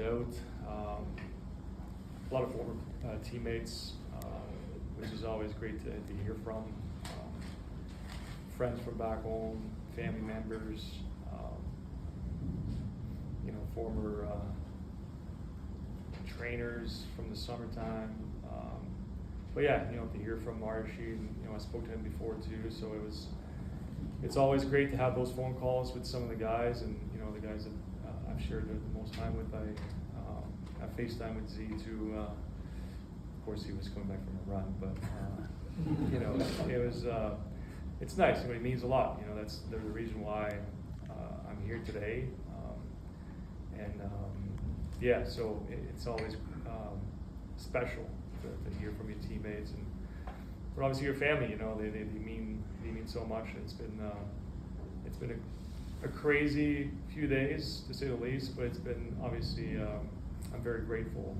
out. A lot of former teammates, which is always great to hear from. Friends from back home, family members, former trainers from the summertime. But yeah, to hear from Marshy, I spoke to him before too, so it's always great to have those phone calls with some of the guys, and the guys that I've shared the most time with. I FaceTime with Z too. Of course, he was coming back from a run, but it was. It's nice. It means a lot. That's the reason why I'm here today. So it's always special to hear from your teammates, but obviously your family. They mean so much. It's been a crazy few days, to say the least, but it's been obviously, I'm very grateful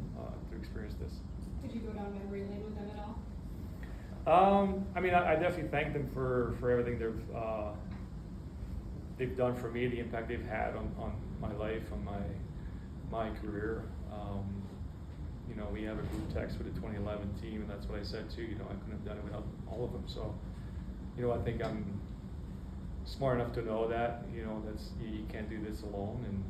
to experience this. Did you go down memory lane with them at all? I definitely thank them for everything they've done for me, the impact they've had on my life, on my career. We have a group text with the 2011 team, and that's what I said too. I couldn't have done it without all of them. So, I think I'm smart enough to know that that's you can't do this alone, and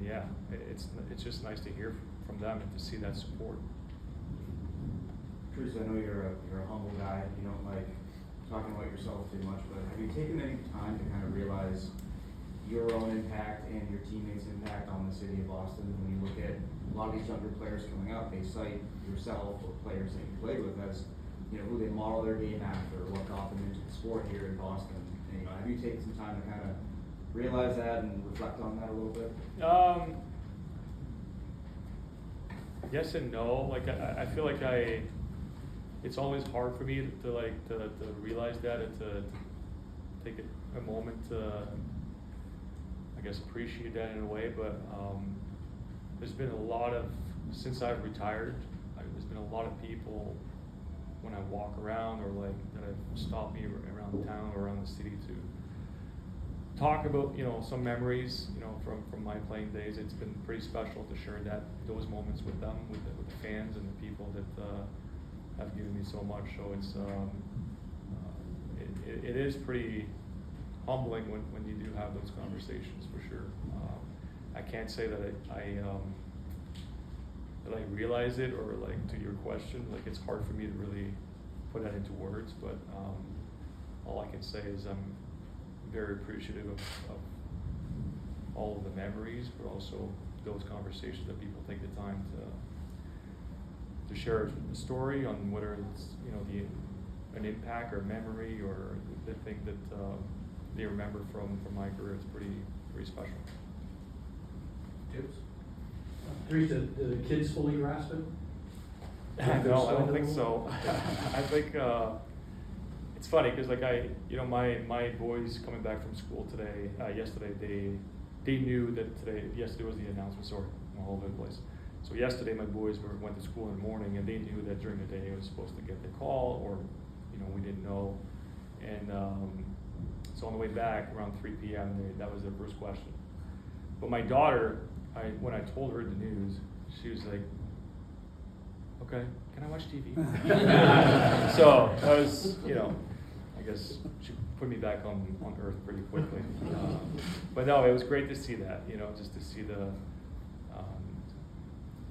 yeah, it's just nice to hear from them and to see that support. Patrice, I know you're a humble guy. You don't like talking about yourself too much, but have you taken any time to kind of realize your own impact and your teammates' impact on the city of Boston? When you look at a lot of these younger players coming up, they cite yourself or players that you played with as who they model their game after, or what got them into the sport here in Boston. And, have you taken some time to kind of realize that and reflect on that a little bit? Yes and no. I feel like it's always hard for me to realize that and to take a moment to, I guess, appreciate that in a way. But there's been a lot of, since I've retired, there's been a lot of people when I walk around or that have stopped me around town or around the city to talk about some memories from my playing days. It's been pretty special to share those moments with them, with the fans and the people that have given me so much. So it's it is pretty humbling when you do have those conversations, for sure. I can't say that I realize it, or to your question, it's hard for me to really put that into words, but all I can say is I'm very appreciative of all of the memories, but also those conversations that people take the time to share a story on, whether it's an impact or memory or the thing that they remember from my career. It's pretty special. Tips? Patrice, did the kids fully grasp it? No, I don't think so. I think it's funny because my boys coming back from school yesterday, they knew that yesterday was the announcement. Sorry, I'm all over the place. So yesterday my boys went to school in the morning, and they knew that during the day I was supposed to get the call, or we didn't know. And so on the way back around 3 p.m. that was their first question. But my daughter, when I told her the news, she was like, "Okay, can I watch TV?" So that was, I guess she put me back on earth pretty quickly. But no, it was great to see that, just to see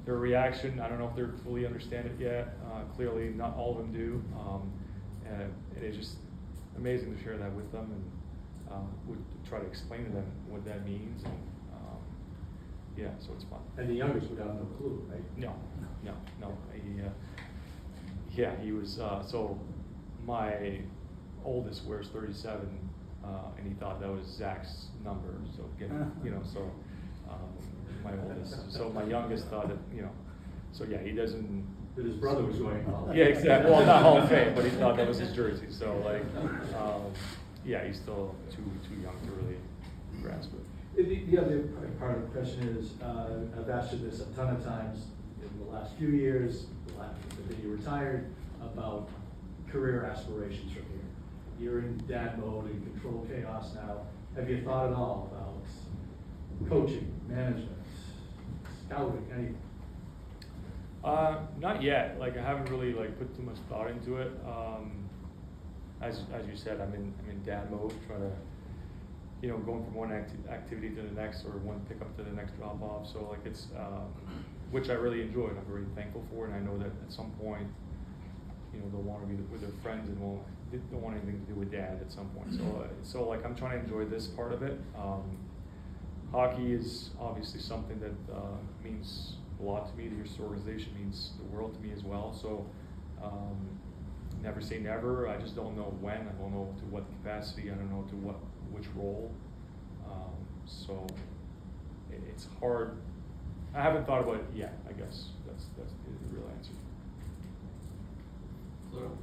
their reaction. I don't know if they fully understand it yet. Clearly, not all of them do. And it's just amazing to share that with them, and would try to explain to them what that means. And so it's fun. And the youngest would have no clue, right? No. He was. So my oldest wears 37, and he thought that was Zach's number. So my oldest. So my youngest thought that So yeah, he doesn't. That his brother was going Hall of Fame. Yeah, exactly. Well, not Hall of Fame, but he thought that was his jersey. So he's still too young to really grasp it. The other part of the question is, I've asked you this a ton of times in the last few years, the day you retired, about career aspirations from here. You're in dad mode and control chaos now. Have you thought at all about coaching, management, scouting, anything? Not yet. Like I haven't really like put too much thought into it. As you said, I'm in dad mode, trying to, going from one activity to the next, or one pickup to the next drop off. So like it's, which I really enjoy and I'm very thankful for. And I know that at some point, they'll want to be with their friends and don't want anything to do with dad at some point. So like I'm trying to enjoy this part of it. Hockey is obviously something that means a lot to me. This organization means the world to me as well. So never say never. I just don't know when. I don't know to what capacity. I don't know to which role. So it's hard. I haven't thought about it yet. I guess that's the real answer. Plural.